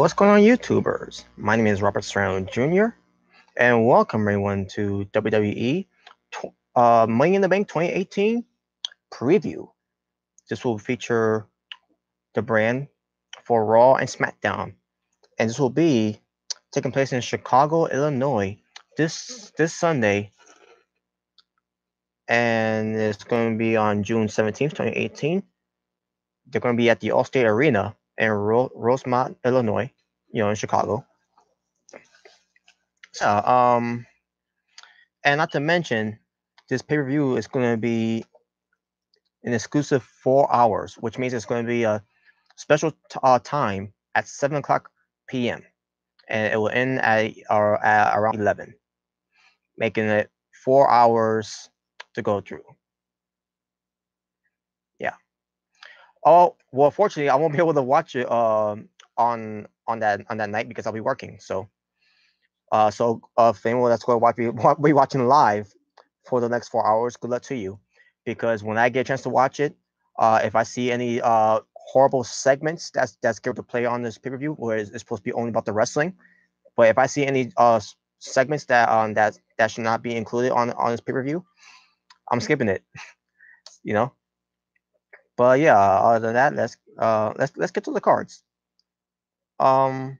What's going on, YouTubers? My name is Robert Serrano Jr. and welcome everyone to WWE Money in the Bank 2018 preview. This will feature the brand for Raw and SmackDown, and this will be taking place in Chicago, Illinois, this Sunday, and it's going to be on June 17th, 2018. They're going to be at the Allstate Arena in Rosemont, Illinois, in Chicago. So, and not to mention, this pay-per-view is going to be an exclusive 4 hours, which means it's going to be a special time at 7 o'clock p.m. and it will end at around 11, making it 4 hours to go through. Yeah. Oh well, fortunately, I won't be able to watch it on that night because I'll be working. So if anyone that's going to be watching live for the next 4 hours, good luck to you. Because when I get a chance to watch it, if I see any horrible segments that's scheduled to play on this pay-per-view, where it's supposed to be only about the wrestling, but if I see any segments that should not be included on this pay-per-view, I'm skipping it. But yeah, other than that, let's get to the cards. I'm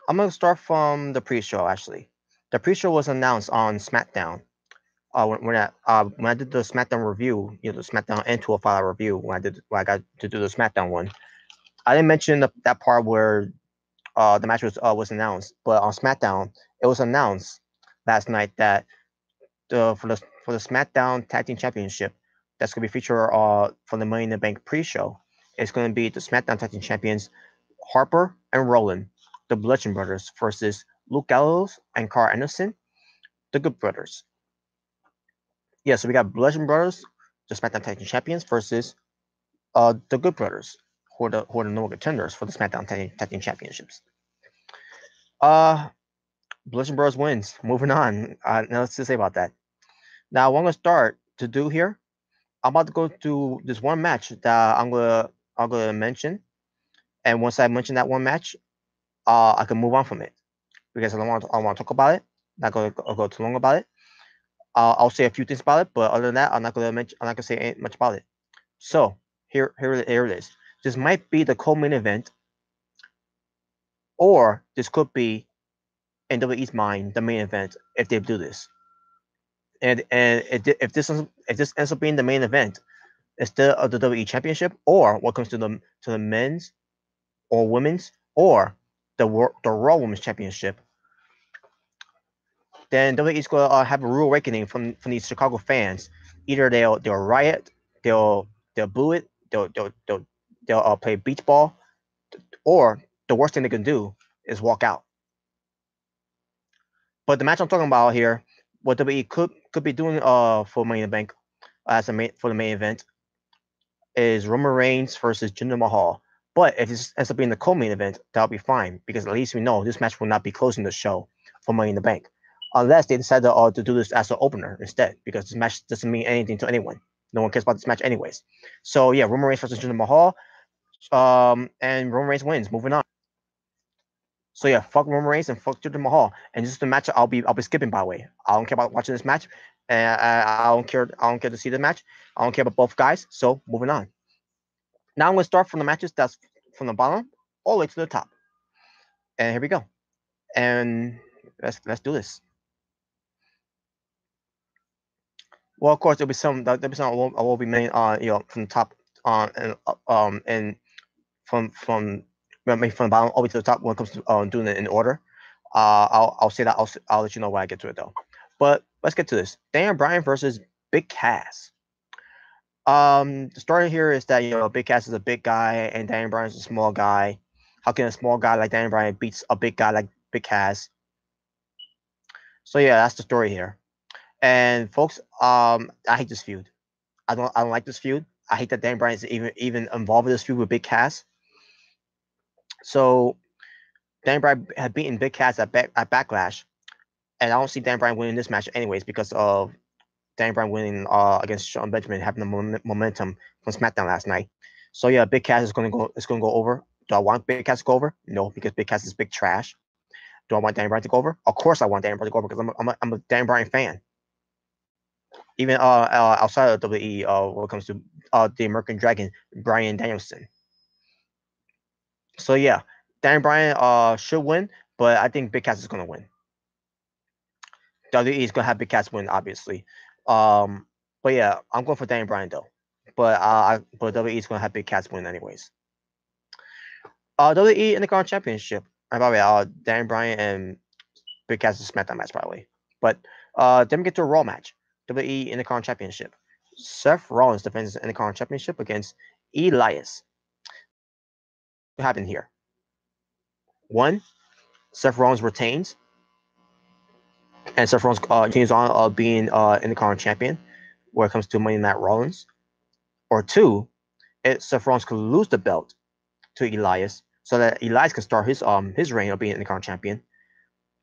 gonna start from the pre-show. Actually, the pre-show was announced on SmackDown. When I did the SmackDown review, the SmackDown and 205 review, when I got to do the SmackDown one, I didn't mention that part where the match was announced, but on SmackDown it was announced last night that for the SmackDown Tag Team Championship that's going to be featured for the Money in the Bank pre-show, it's going to be the SmackDown Tag Team Champions Harper and Roland, the Bludgeon Brothers, versus Luke Gallows and Carl Anderson, the Good Brothers. Yeah, so we got Bludgeon Brothers, the SmackDown Tag Team Champions, versus the Good Brothers, who are the normal contenders for the SmackDown Tag Team Championships. Bludgeon Brothers wins. Moving on. Now let's just say about that. Now what I'm gonna start to do here, I'm about to go to this one match that I'm gonna mention, and once I mention that one match, I can move on from it because I want to talk about it. Not gonna go too long about it. I'll say a few things about it, but other than that, I'm not gonna say much about it. So here it is. This might be the co-main event, or this could be, in WWE's mind, the main event if they do this. And if this ends up being the main event instead of the WWE Championship, or what comes to the men's or women's or the Raw Women's Championship, then WWE's gonna have a rude awakening from these Chicago fans. Either they'll riot, they'll boo it, they'll play beach ball, or the worst thing they can do is walk out. But the match I'm talking about here, what WWE could be doing for Money in the Bank for the main event is Roman Reigns versus Jinder Mahal. But if this ends up being the co-main event, that'll be fine because at least we know this match will not be closing the show for Money in the Bank, unless they decide to do this as an opener instead, because this match doesn't mean anything to anyone. No one cares about this match anyways. So yeah, Roman Reigns versus Jinder Mahal, and Roman Reigns wins. Moving on. So yeah, fuck Roman Reigns and fuck Jinder Mahal, and this is the match I'll be skipping. By the way, I don't care about watching this match, and I don't care to see the match. I don't care about both guys. So moving on. Now I'm gonna start from the matches that's from the bottom all the way to the top, and here we go. And let's do this. Well, of course there'll be some I will be made from the top and from the bottom all the way to the top when it comes to doing it in order. I'll say that I'll let you know when I get to it though. But let's get to this. Daniel Bryan versus Big Cass. The story here is that Big Cass is a big guy and Daniel Bryan is a small guy. How can a small guy like Daniel Bryan beats a big guy like Big Cass? So yeah, that's the story here. And folks, I hate this feud. I don't like this feud. I hate that Daniel Bryan is even involved in this feud with Big Cass. So Daniel Bryan had beaten Big Cass at Backlash, and I don't see Daniel Bryan winning this match anyways because of Daniel Bryan winning against Shawn Benjamin, having the momentum from SmackDown last night. So yeah, Big Cass is going to go over Do I want Big Cass to go over? No, because Big Cass is big trash. Do I want Daniel Bryan to go over? Of course I want Daniel Bryan to go over because I'm a Daniel Bryan fan. Even outside of WWE, when it comes to the American Dragon, Bryan Danielson. So yeah, Daniel Bryan should win, but I think Big Cass is gonna win. WWE is gonna have Big Cass win, obviously. But yeah, I'm going for Daniel Bryan though. But WWE is gonna have Big Cass win anyways. WWE Intercontinental Championship. And by the way, Daniel Bryan and Big Cass is SmackDown match probably. But then we get to a Raw match. WWE Intercontinental Championship. Seth Rollins defends the Intercontinental Championship against Elias. What happened here? One, Seth Rollins retains, and Seth Rollins continues on being Intercontinental Champion when it comes to Money Night Rollins. Or two, Seth Rollins could lose the belt to Elias so that Elias can start his reign of being Intercontinental Champion.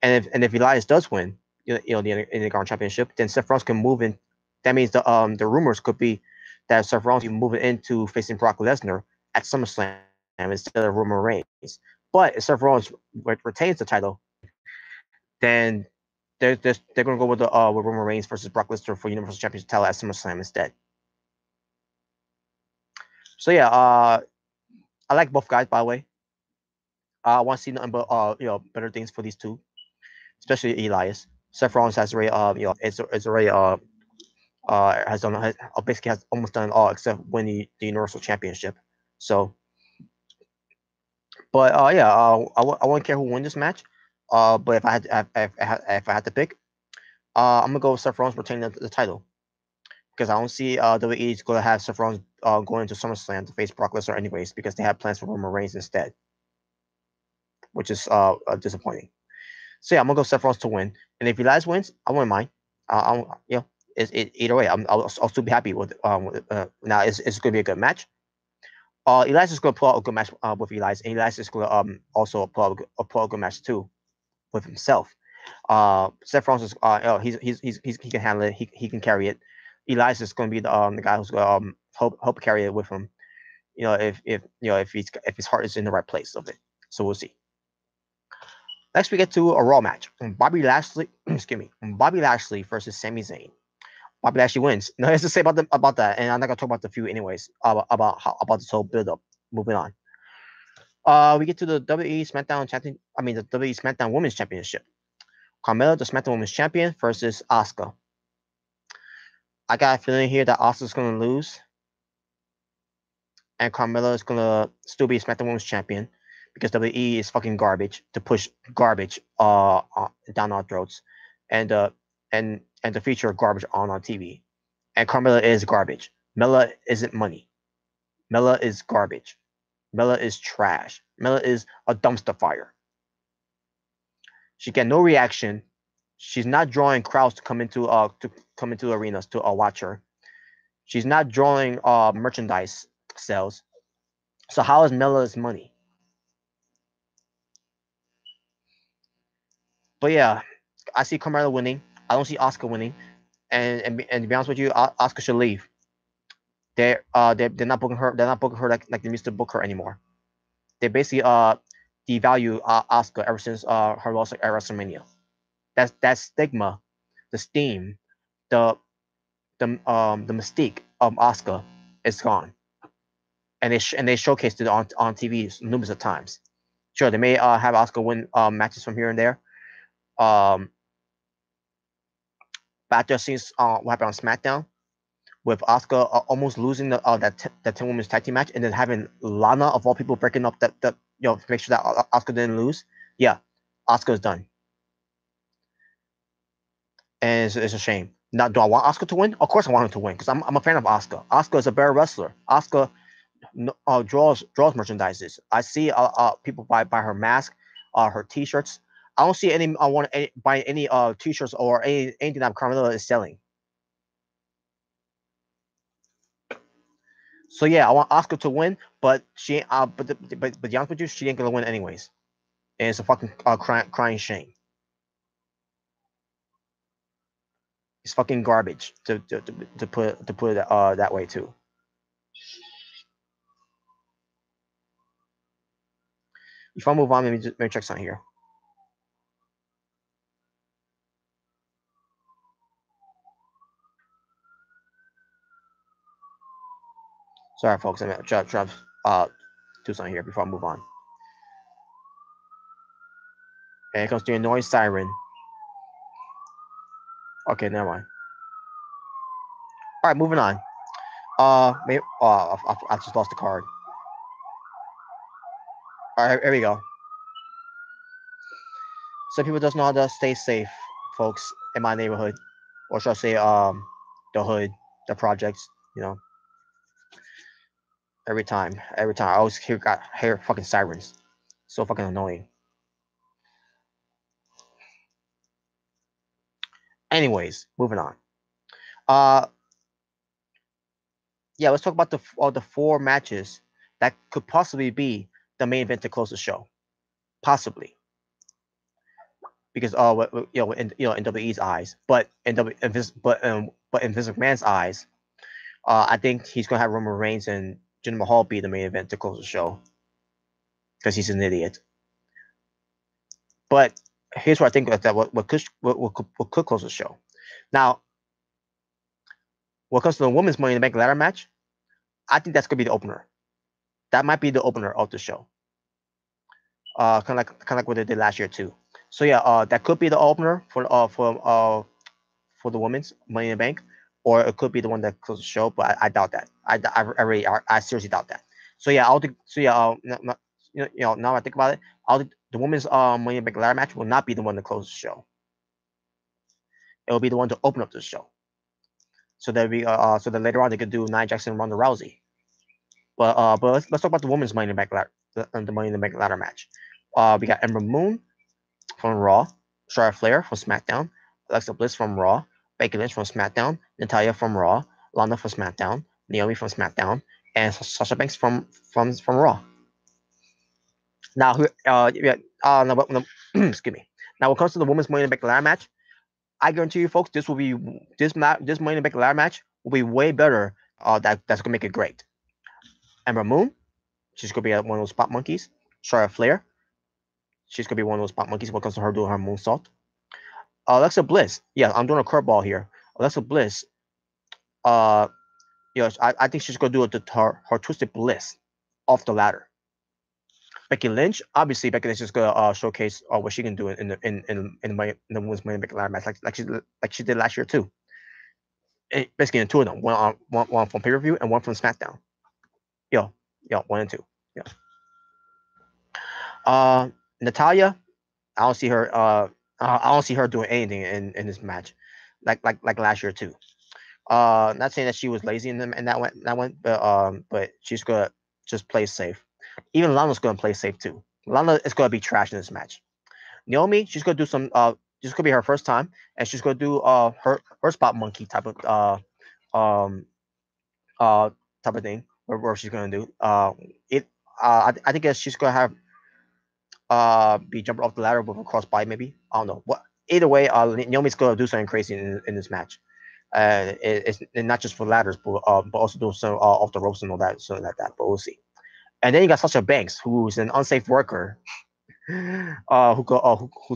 And if Elias does win, the Intercontinental Championship, then Seth Rollins can move in. That means the rumors could be that Seth Rollins will be moving into facing Brock Lesnar at SummerSlam instead of Roman Reigns. But if Seth Rollins retains the title, then they're going to go with Roman Reigns versus Brock Lesnar for Universal Championship title at SummerSlam instead. So yeah, I like both guys, by the way. I want to see nothing but better things for these two, especially Elias. Seth Rollins has already it's already has done basically has almost done it all except win the Universal Championship. So, but yeah, I wouldn't care who wins this match. But if I had to pick, I'm gonna go with Seth Rollins retaining the title because I don't see WWE is gonna have Seth Rollins going into SummerSlam to face Brock Lesnar anyways because they have plans for Roman Reigns instead, which is disappointing. So yeah, I'm gonna go Seth Rollins to win, and if Elias wins, I wouldn't mind. Either way, I'll still be happy with. Now it's gonna be a good match. Elias is gonna pull out a good match with Elias, and Elias is gonna also pull out a good match too with himself. Seth Rollins is he can handle it. He can carry it. Elias is gonna be the guy who's gonna help carry it with him. If his heart is in the right place of it. So we'll see. Next, we get to a Raw match. Bobby Lashley, excuse me, Bobby Lashley versus Sami Zayn. Bobby Lashley wins. No, has to say about that, and I'm not gonna talk about the feud anyways. About this whole build up. Moving on. We get to the WWE SmackDown champion. I mean the WWE SmackDown Women's Championship. Carmella, the SmackDown Women's Champion, versus Asuka. I got a feeling here that Asuka's gonna lose, and Carmella is gonna still be SmackDown Women's Champion because WWE is fucking garbage to push garbage down our throats, and to feature garbage on our TV. And Carmella is garbage. Mella isn't money. Mella is garbage. Mella is trash. Mella is a dumpster fire. She get no reaction. She's not drawing crowds to come into arenas to watch her. She's not drawing merchandise sales. So how is Mella's money? But yeah, I see Carmella winning. I don't see Asuka winning. And to be honest with you, Asuka should leave. They're not booking her. They're not booking her like they used to book her anymore. They basically devalue Asuka ever since her loss at WrestleMania. That stigma, the steam, the mystique of Asuka is gone, and they showcased it on TV numerous of times. Sure, they may have Asuka win matches from here and there. But after seeing what happened on SmackDown with Asuka almost losing that 10 women's tag team match, and then having Lana of all people breaking up that to make sure that Asuka didn't lose. Yeah, Asuka's done, and it's a shame. Now, do I want Asuka to win? Of course, I want him to win because I'm a fan of Asuka. Asuka is a better wrestler. Asuka draws merchandises. I see people buy her mask, her T-shirts. I don't see any. I want to buy any T-shirts or anything that Carmella is selling. So yeah, I want Asuka to win, but she but to be honest with you, she ain't gonna win anyways, and it's a fucking crying shame. It's fucking garbage to put it that way too. Before I move on, let me check something here. Sorry, folks. I'm trying to do something here before I move on. And it comes to a noise siren. Okay, never mind. All right, moving on. Maybe, I just lost the card. All right, here we go. Some people doesn't know how to stay safe, folks, in my neighborhood, or should I say, the hood, the projects. You know, every time, I always hear fucking sirens. So fucking annoying. Anyways, moving on. Uh, yeah, let's talk about the 4 matches that could possibly be the main event to close the show, possibly. Because in WWE's eyes, but in Vince McMahon's eyes, I think he's gonna have Roman Reigns and Jinder Mahal be the main event to close the show because he's an idiot. But here's what I think that what could close the show. Now, when it comes to the women's Money in the Bank ladder match, I think that's gonna be the opener. That might be the opener of the show. Kind of like what they did last year too. So yeah, that could be the opener for the women's Money in the Bank, or it could be the one that closes the show. But I doubt that. I seriously doubt that. So yeah, I'll think. So yeah, now I think about it, the women's Money in the Bank ladder match will not be the one to close the show. It will be the one to open up the show. So that so then later on they could do Nia Jackson and Ronda Rousey. But let's talk about the women's Money in the Bank ladder, the Money in the Bank ladder match. We got Ember Moon from Raw, Charlotte Flair from SmackDown, Alexa Bliss from Raw, Becky Lynch from SmackDown, Natalya from Raw, Lana from SmackDown, Naomi from SmackDown, and Sasha Banks from Raw. Now, excuse me. Now, when it comes to the women's Money in the Bank ladder match, I guarantee you, folks, this Money in the Bank ladder match will be way better. That's gonna make it great. Ember Moon, she's gonna be one of those spot monkeys. Charlotte Flair, she's gonna be one of those spot monkeys when it comes to her doing her moonsault. Alexa Bliss, yeah, I'm doing a curveball here. Alexa Bliss, I think she's gonna do her Twisted Bliss off the ladder. Becky Lynch, obviously Becky Lynch is gonna showcase what she can do in the women's Money in the Bank ladder match, like she did last year too. Basically, in 2 of them, one from pay per view and one from SmackDown. Yeah, 1 and 2. Yeah. Natalya, I don't see her. I don't see her doing anything in this match, like last year too. Not saying that she was lazy in that one, but she's gonna just play safe. Even Lana's gonna play safe too. Lana is gonna be trash in this match. Naomi, she's gonna do some. This could be her first time, and she's gonna do her spot monkey type of um type of thing. Where she's gonna do I think she's gonna have be jumping off the ladder with a crossbody maybe. I don't know what. Either way, Naomi's gonna do something crazy in this match. It's not just for ladders, but also do some off the ropes and all that, something like that. But we'll see. And then you got Sasha Banks, who's an unsafe worker, who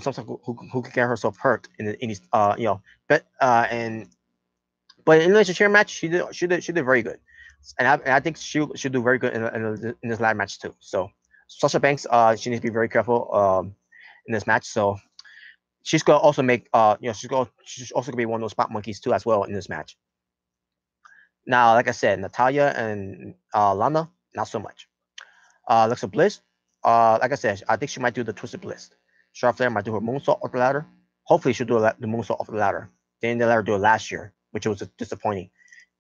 sometimes who could get herself hurt in these but in the chair match she did very good, and I think she'll do very good in this ladder match too. So Sasha Banks, she needs to be very careful in this match. So she's gonna also make she's also gonna be one of those spot monkeys too as well in this match. Now, like I said, Natalya and Lana, not so much. Alexa Bliss, like I said, I think she might do the Twisted Bliss. Charlotte Flair might do her moonsault off the ladder. Hopefully, she'll do the moonsault off the ladder. They didn't let her do it last year, which was disappointing.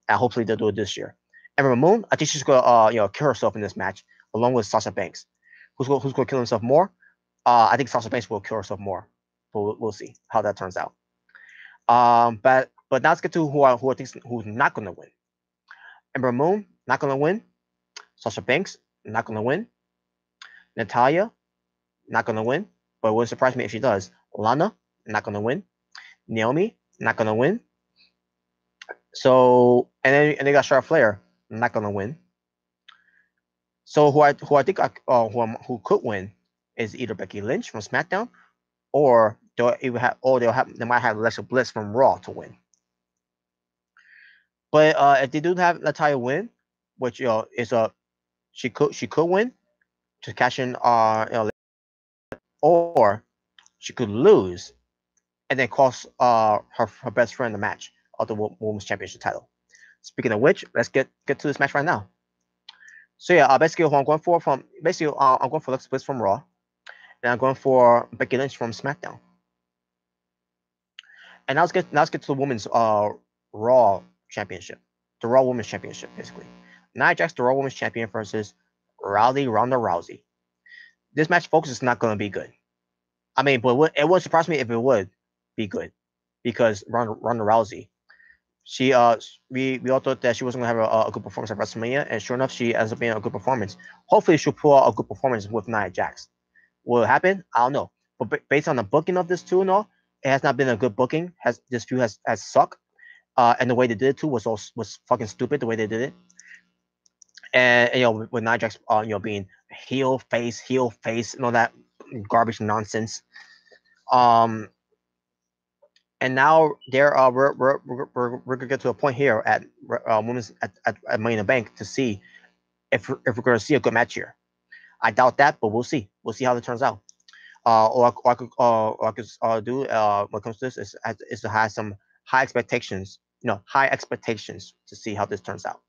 And hopefully, they'll do it this year. Ember Moon, I think she's gonna kill herself in this match along with Sasha Banks. Who's gonna kill himself more? I think Sasha Banks will kill herself more. But we'll see how that turns out. But now let's get to who I think who's not gonna win. Ember Moon, not gonna win. Sasha Banks, not gonna win. Natalya, not gonna win, but it wouldn't surprise me if she does. Lana, not gonna win. Naomi, not gonna win. So and they got Charlotte Flair, not gonna win. So who I think who could win is either Becky Lynch from SmackDown, or they might have Alexa Bliss from Raw to win. But if they do have Natalya win, which is she could win to cash in or she could lose and then cost her best friend the match of the women's championship title. Speaking of which, let's get to this match right now. So yeah, basically what I'm going for I'm going for Alexa Bliss from Raw, and I'm going for Becky Lynch from SmackDown. And let's get to the women's Raw championship, the Raw Women's Championship basically. Nia Jax, the Raw Women's Champion versus Ronda Rousey. This match, folks, is not going to be good. I mean, but it wouldn't surprise me if it would be good, because Ronda Rousey, we all thought that she wasn't going to have a good performance at WrestleMania, and sure enough, she ends up being a good performance. Hopefully, she'll pull out a good performance with Nia Jax. Will it happen? I don't know. But based on the booking of this too and all, it has not been a good booking. This feud has sucked. And the way they did it too was fucking stupid. The way they did it, and with Nia Jax, being heel face, and all that garbage nonsense. And now we're gonna get to a point here at women's at Money in the Bank to see if we're gonna see a good match here. I doubt that, but we'll see. We'll see how it turns out. Or I could do when it comes to this is to have some high expectations, high expectations to see how this turns out.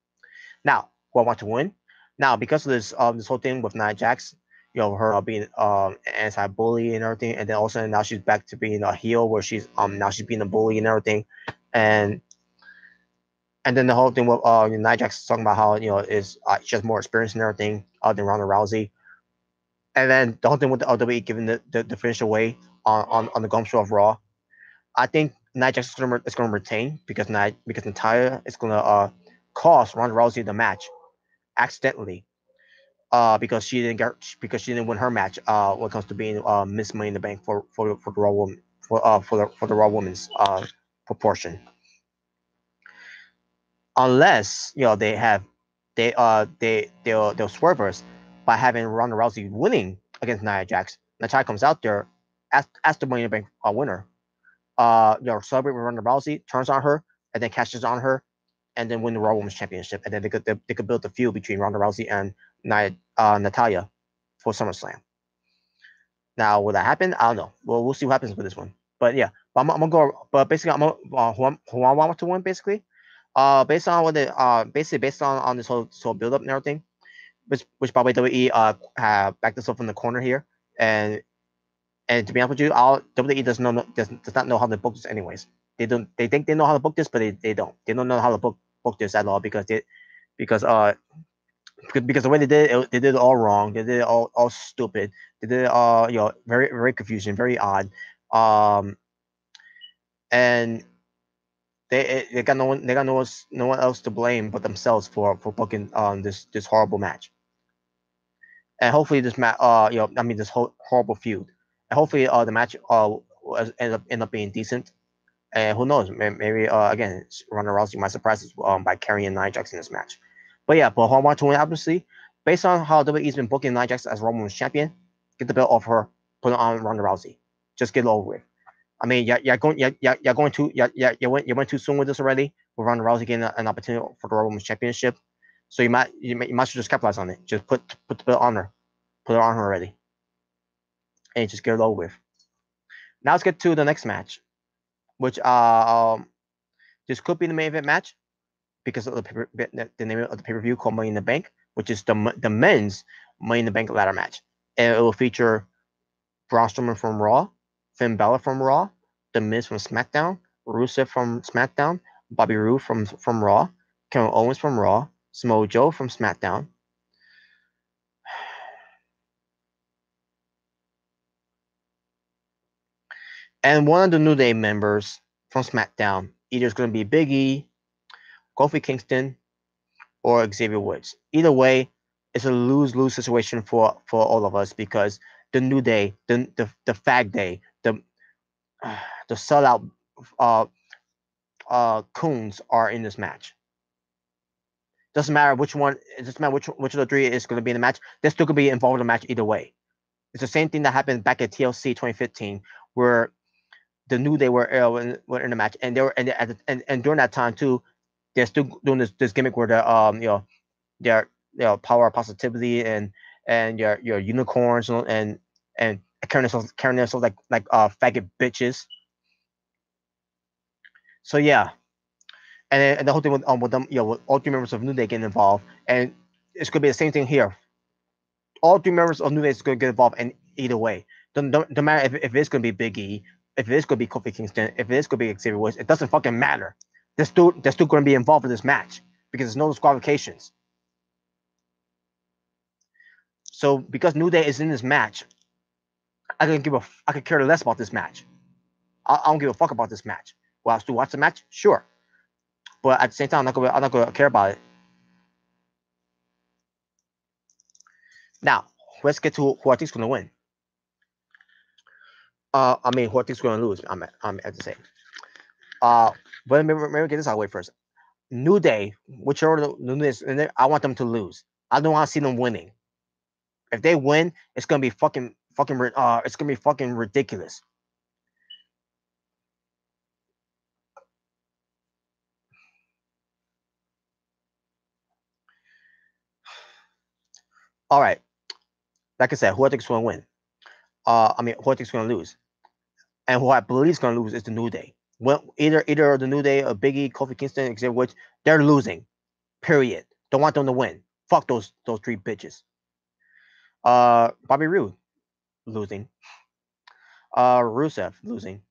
Now, who I want to win? Now, because of this whole thing with Nia Jax, her being anti-bully and everything, and then also now she's back to being a heel where she's now she's being a bully and everything, and then the whole thing with Nia Jax talking about how is she has more experience and everything than Ronda Rousey. And then the whole thing with the WWE giving the finish away on the Gum Show of Raw. I think Nia Jax is going to retain because Natalya is going to cost Ronda Rousey the match accidentally because she didn't win her match when it comes to being Miss Money in the Bank for the Raw woman for the Raw Women's proportion. Unless they'll swerve us by having Ronda Rousey winning against Nia Jax. Natalya comes out there as the Money in the Bank winner. Celebrate with Ronda Rousey, turns on her, and then cashes on her, and then win the Raw Women's Championship. And then they could build the feud between Ronda Rousey and Natalya for SummerSlam. Now, will that happen? I don't know. Well, we'll see what happens with this one. But yeah, I'm gonna go. But basically, who I want to win basically. Based on what based on this whole build up and everything, which by the way WWE have backed us up in the corner here, and to be honest with you, WWE does not know how to book this anyways. They think they know how to book this, but they don't know how to book this at all because the way they did it, they did it all wrong. They did it all stupid. They did it very very confusing, very odd. And they got no one else to blame but themselves for booking this horrible match. And hopefully this match this whole horrible feud. And hopefully the match end up being decent. And who knows, maybe again Ronda Rousey might surprise us by carrying Nia Jax in this match. But yeah, but who I want to win obviously, based on how WWE's been booking Nia Jax as Raw Women's Champion, get the belt off her, put it on Ronda Rousey. Just get it over with. I mean, you went too soon with this already. With Ronda Rousey getting an opportunity for the Raw Women's Championship, so you might just capitalize on it. Just put the belt on her, put it on her already, and just get it over with. Now let's get to the next match, which this could be the main event match because of the name of the pay-per-view called Money in the Bank, which is the men's Money in the Bank ladder match, and it will feature Braun Strowman from Raw, Finn Balor from Raw, The Miz from SmackDown, Rusev from SmackDown, Bobby Roode from Raw, Kevin Owens from Raw, Samoa Joe from SmackDown. And one of the New Day members from SmackDown, either it's going to be Big E, Kofi Kingston, or Xavier Woods. Either way, it's a lose-lose situation for all of us because the New Day, the Fag Day, the sellout coons are in this match. Doesn't matter which one. It doesn't matter which of the three is going to be in the match. They're still going to be involved in the match either way. It's the same thing that happened back at TLC 2015, where the New Day were in the match, and they were and during that time too, they're still doing this gimmick where they're they're power of positivity and your unicorns and carrying themselves like faggot bitches. So yeah, and the whole thing with them, with all three members of New Day getting involved, and it's gonna be the same thing here. All three members of New Day is gonna get involved, and either way, don't matter if it's gonna be Big E, if it is gonna be Kofi Kingston, if it is gonna be Xavier Woods, it doesn't fucking matter. They're still gonna be involved in this match because there's no disqualifications. So because New Day is in this match, I could care less about this match. I don't give a fuck about this match. Will I still watch the match? Sure, but at the same time, I'm not gonna care about it. Now, let's get to who I think is gonna win. I mean, who I think is gonna lose. I'm at the same. But maybe get this out of the way first. New Day, whichever the New Day is, I want them to lose. I don't want to see them winning. If they win, it's gonna be it's gonna be fucking ridiculous. All right, like I said, who I think is gonna win? I mean, who I think is gonna lose, and who I believe is gonna lose is the New Day. Well, either the New Day or Biggie, Kofi Kingston, Xavier Woods, they're losing. Period. Don't want them to win. Fuck those three bitches. Bobby Roode losing. Rusev losing.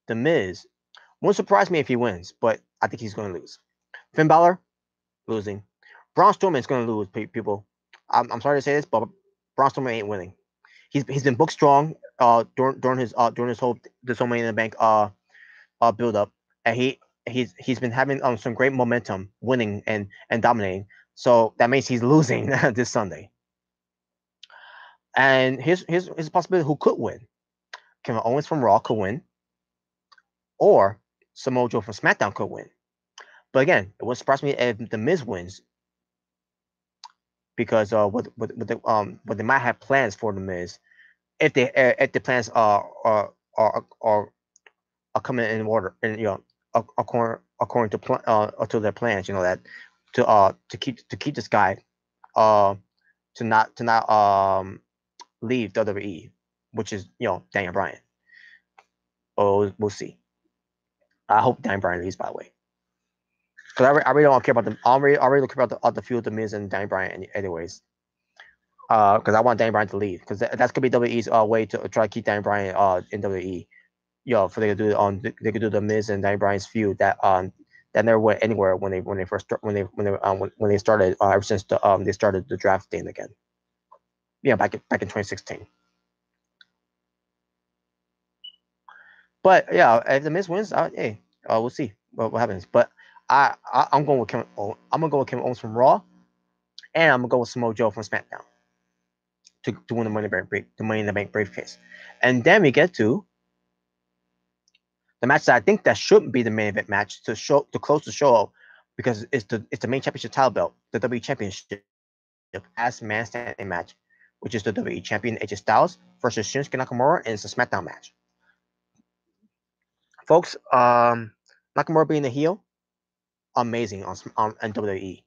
The Miz won't surprise me if he wins, but I think he's going to lose. Finn Balor losing. Braun Strowman is going to lose. People, I'm sorry to say this, but Braun Strowman ain't winning. He's been booked strong during his whole Money in the Bank build up, and he's been having some great momentum, winning and dominating. So that means he's losing this Sunday. And here's a possibility who could win. Kevin Owens from Raw could win, or Samoa Joe from SmackDown could win. But again, it would surprise me if the Miz wins, because what they might have plans for the Miz, if the plans are coming in order, and according to their plans, that to keep this guy to not leave WWE, which is Daniel Bryan. Oh, we'll see. I hope Daniel Bryan leaves, by the way. Because I really don't care about them. I really don't care about the feud of the Miz and Daniel Bryan, anyways. Because I want Daniel Bryan to leave. Because that's gonna be WWE's way to try to keep Daniel Bryan in WWE. For they could do they could do the Miz and Daniel Bryan's feud that never went anywhere when they started ever since they started the draft thing again. Yeah, back in 2016. But yeah, if the Miz wins, hey, we'll see what happens. But I'm going with Kevin. I'm gonna go with Kevin Owens from Raw, and I'm gonna go with Samoa Joe from SmackDown to win the Money in the Bank briefcase. And then we get to the match that I think that should be the main event match to close the show, because it's the main championship title belt, the WWE Championship, last man standing match, which is the WWE Champion AJ Styles versus Shinsuke Nakamura, and it's a SmackDown match. Folks, Nakamura being the heel, amazing on WWE.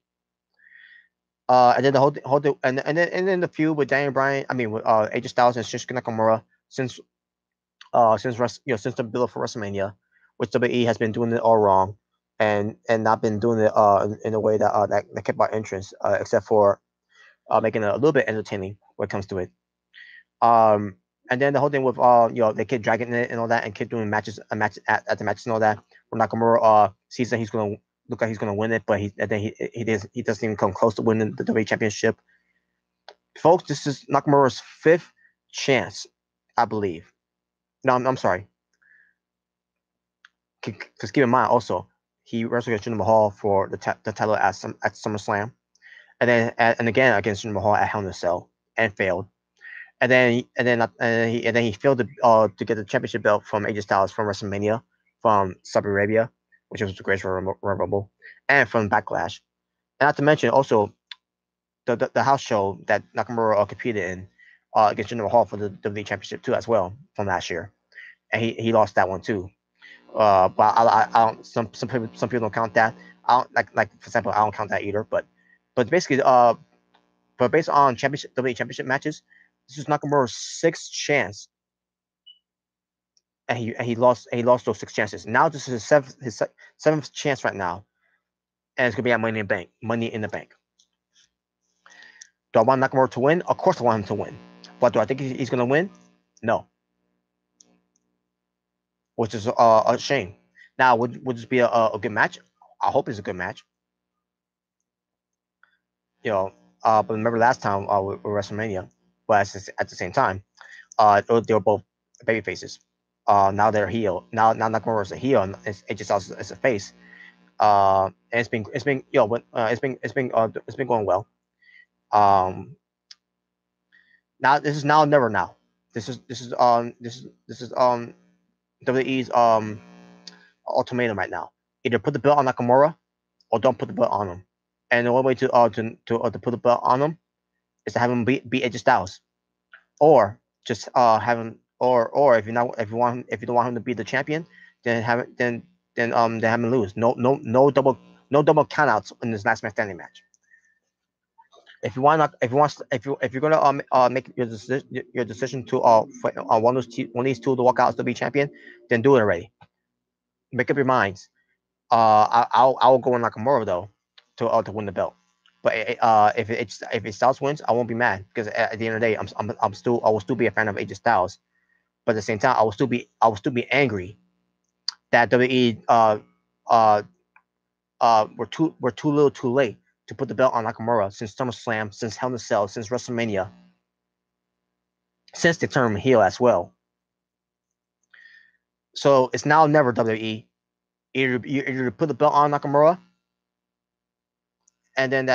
And then the whole and then the feud with Daniel Bryan, with AJ Styles and Shinsuke Nakamura since the build for WrestleMania, which WWE has been doing it all wrong, and not been doing it in a way that kept our interest, except for making it a little bit entertaining when it comes to it. And then the whole thing with they keep dragging it and all that, and keep doing matches at the matches and all that, where Nakamura sees that he's gonna look like he's gonna win it, but he doesn't even come close to winning the WWE Championship. Folks, this is Nakamura's 5th chance, I believe. No, I'm sorry. Because keep in mind also, he wrestled against Jinder Mahal for the title at SummerSlam, and again against Jinder Mahal at Hell in a Cell, and failed. And then he failed to get the championship belt from AJ Styles from WrestleMania, from Saudi Arabia, which was the Greatest Royal Rumble, and from Backlash. And not to mention also the house show that Nakamura competed in, against Jinder Mahal for the WWE Championship too as well from last year, and he lost that one too. But I don't. Some people don't count that. I don't like for example I don't count that either. But basically but based on championship WWE Championship matches, this is Nakamura's sixth chance, and he lost those six chances. Now this is his seventh chance right now, and it's gonna be at Money in the Bank. Money in the Bank. Do I want Nakamura to win? Of course I want him to win. But do I think he's gonna win? No, which is a shame. Now would this be a good match? I hope it's a good match. You know, but remember last time with WrestleMania, but at the same time, they were both baby faces. Now they're heel. Now Nakamura is a heel, and AJ Styles is a face. And it's been you know it's been going well. Um, Now this is now never now. This is WWE's ultimatum right now. Either put the belt on Nakamura or don't put the belt on him. And the only way to put the belt on him is to have him beat AJ Styles, or just have him, or if you don't want him to be the champion, then have it then have him lose. No double countouts in this last man standing match. If you're gonna make your decision to for, one of these two to walk out as WWE champion, then do it already. Make up your minds. I'll go on Nakamura though to win the belt. But if it Styles wins, I won't be mad because at the end of the day, I will still be a fan of AJ Styles. But at the same time, I will still be angry that WWE we're too little, too late to put the belt on Nakamura since SummerSlam, since Hell in a Cell, since WrestleMania, since they turned him heel as well. So it's now never WWE. Either put the belt on Nakamura, and then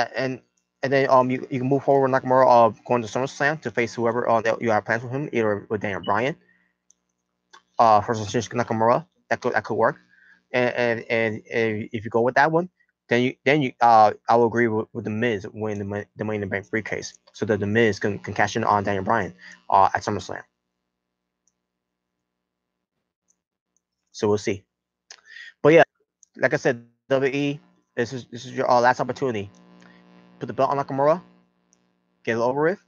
you can move forward with Nakamura going to SummerSlam to face whoever that you have plans with him, either with Daniel Bryan, versus Shinsuke Nakamura. That could work. And if you go with that one, then you I will agree with the Miz winning the Money in the Bank briefcase, so that the Miz can cash in on Daniel Bryan at SummerSlam. So we'll see. But yeah, like I said, WWE, this is your last opportunity. Put the belt on Nakamura, get it over with.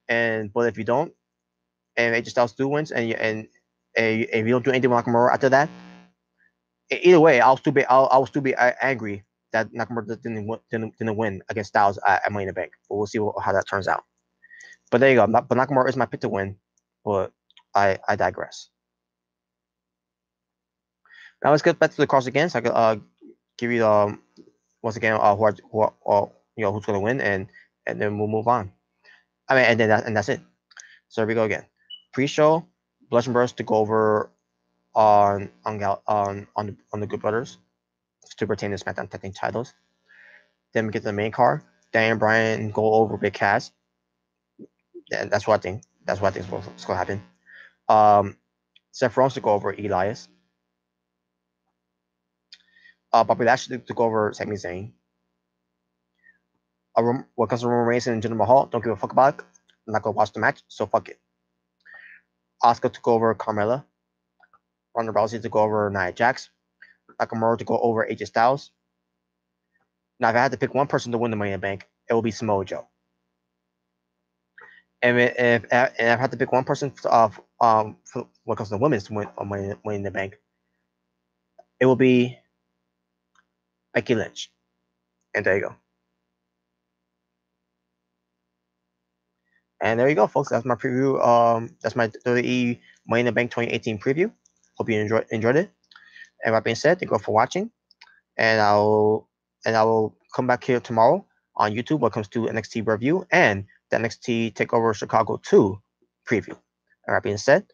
And but if you don't, and AJ Styles do wins, and if you don't do anything with Nakamura after that, either way, I will still be angry that Nakamura didn't win against Styles at Money in the Bank. But we'll see how that turns out. But there you go. But Nakamura is my pick to win. But I digress. Now let's get back to the cards again. So I can give you once again who's going to win, and then we'll move on. I mean, and that's it. So here we go again. Pre-show, Blush and Burst to go over on the Good Brothers to retain the SmackDown Tag Team titles. Then we get to the main card. Daniel Bryan go over Big Cass. Yeah, that's what I think. That's what I think is what's going to happen. Seth Rollins to go over Elias. Bobby Lashley to go over Sami Zayn. When it comes to Roman Reigns and Jinder Mahal, don't give a fuck about it. I'm not gonna watch the match, so fuck it. Asuka to go over Carmella. Ronda Rousey to go over Nia Jax. Nakamura to go over AJ Styles. Now, if I had to pick one person to win the Money in the Bank, it will be Samoa Joe. And if I had to pick one person for when it comes to the women's to win Money in the Bank, it will be Becky Lynch. And there you go. And there you go, folks. That's my preview. That's my WWE Money in the Bank 2018 preview. Hope you enjoyed it. And that being said, thank you all for watching. And I will come back here tomorrow on YouTube when it comes to NXT review and the NXT Takeover Chicago 2 preview. And that being said,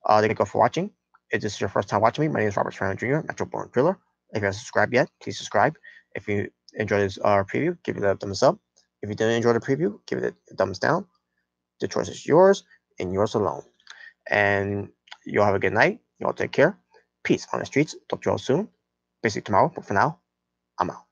thank you all for watching. If this is your first time watching me, my name is Robert Serrano Jr., Metro Born Driller. If you haven't subscribed yet, please subscribe. If you enjoyed this preview, give it a thumbs up. If you didn't enjoy the preview, give it a thumbs down. The choice is yours and yours alone. And you all have a good night. You all take care. Peace on the streets. Talk to you all soon. Basically tomorrow. But for now, I'm out.